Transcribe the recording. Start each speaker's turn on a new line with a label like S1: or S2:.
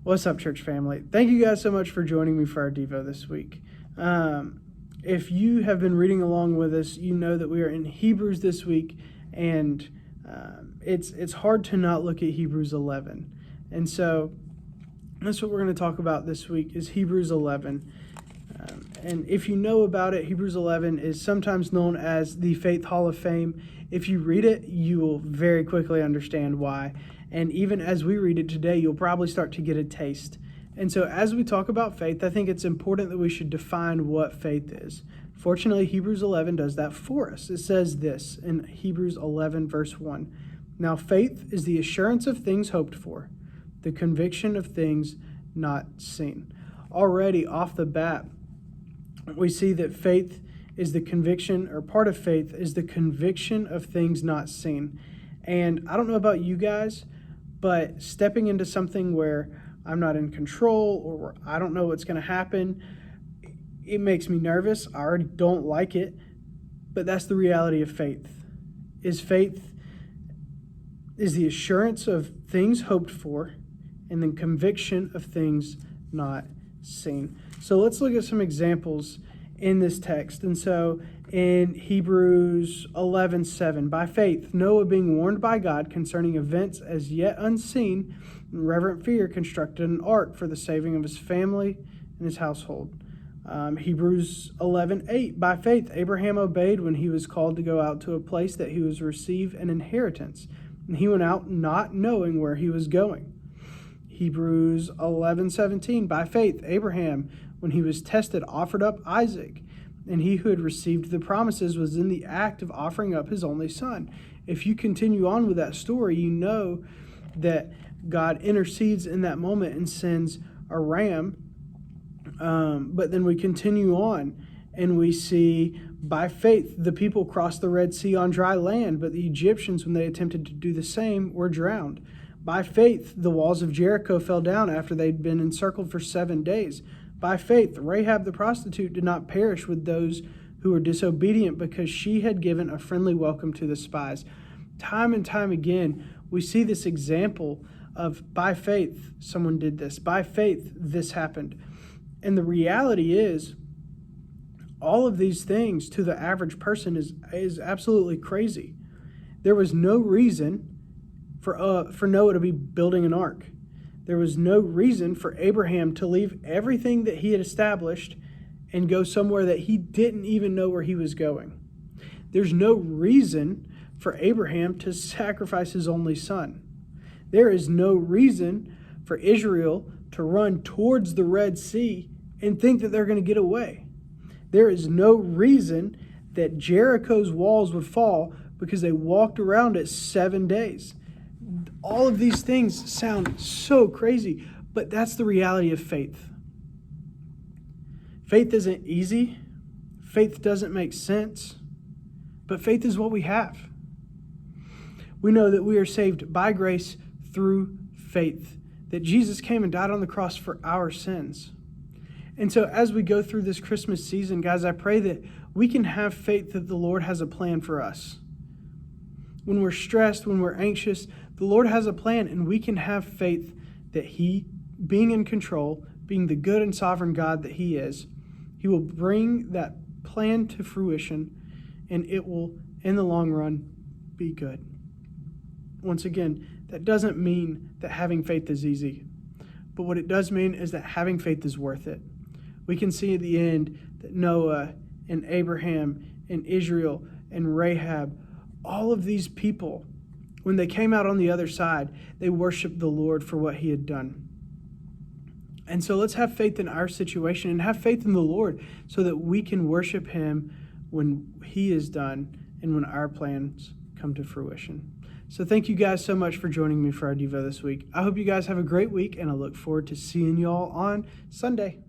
S1: What's up, church family? Thank you guys so much for joining me for our Devo this week. If you have been reading along with us, you know that we are in Hebrews this week, and it's hard to not look at Hebrews 11. And so that's what we're going to talk about this week is Hebrews 11. And if you know about it, Hebrews 11 is sometimes known as the Faith Hall of Fame. If you read it, you will very quickly understand why. And even as we read it today, you'll probably start to get a taste. And so as we talk about faith, I think it's important that we should define what faith is. Fortunately, Hebrews 11 does that for us. It says this in Hebrews 11, verse 1. Now faith is the assurance of things hoped for, the conviction of things not seen. Already off the bat, we see that faith is the conviction, or part of faith is the conviction of things not seen. And I don't know about you guys, but stepping into something where I'm not in control or where I don't know what's going to happen, it makes me nervous. I already don't like it. But that's the reality of faith. Faith is the assurance of things hoped for and then conviction of things not seen. So let's look at some examples in this text. And so in Hebrews 11:7, by faith, Noah, being warned by God concerning events as yet unseen, in reverent fear constructed an ark for the saving of his family and his household. Hebrews 11:8, by faith, Abraham obeyed when he was called to go out to a place that he was to receive an inheritance, and he went out not knowing where he was going. Hebrews 11:17, by faith, Abraham, when he was tested, offered up Isaac, and he who had received the promises was in the act of offering up his only son. If you continue on with that story, you know that God intercedes in that moment and sends a ram. But then we continue on and we see, by faith, the people crossed the Red Sea on dry land, but the Egyptians, when they attempted to do the same, were drowned. By faith, the walls of Jericho fell down after they'd been encircled for 7 days. By faith, Rahab the prostitute did not perish with those who were disobedient because she had given a friendly welcome to the spies. Time and time again, we see this example of by faith, someone did this. By faith, this happened. And the reality is, all of these things to the average person is absolutely crazy. There was no reason for Noah to be building an ark. There was no reason for Abraham to leave everything that he had established and go somewhere that he didn't even know where he was going. There's no reason for Abraham to sacrifice his only son. There is no reason for Israel to run towards the Red Sea and think that they're going to get away. There is no reason that Jericho's walls would fall because they walked around it 7 days. All of these things sound so crazy, but that's the reality of faith. Faith isn't easy. Faith doesn't make sense, but faith is what we have. We know that we are saved by grace through faith, that Jesus came and died on the cross for our sins. And so as we go through this Christmas season, guys, I pray that we can have faith that the Lord has a plan for us. When we're stressed, when we're anxious, the Lord has a plan, and we can have faith that He, being in control, being the good and sovereign God that He is, He will bring that plan to fruition, and it will, in the long run, be good. Once again, that doesn't mean that having faith is easy, but what it does mean is that having faith is worth it. We can see at the end that Noah and Abraham and Israel and Rahab, all of these people, when they came out on the other side, they worshiped the Lord for what He had done. And so let's have faith in our situation and have faith in the Lord so that we can worship Him when He is done and when our plans come to fruition. So thank you guys so much for joining me for our Devo this week. I hope you guys have a great week, and I look forward to seeing you all on Sunday.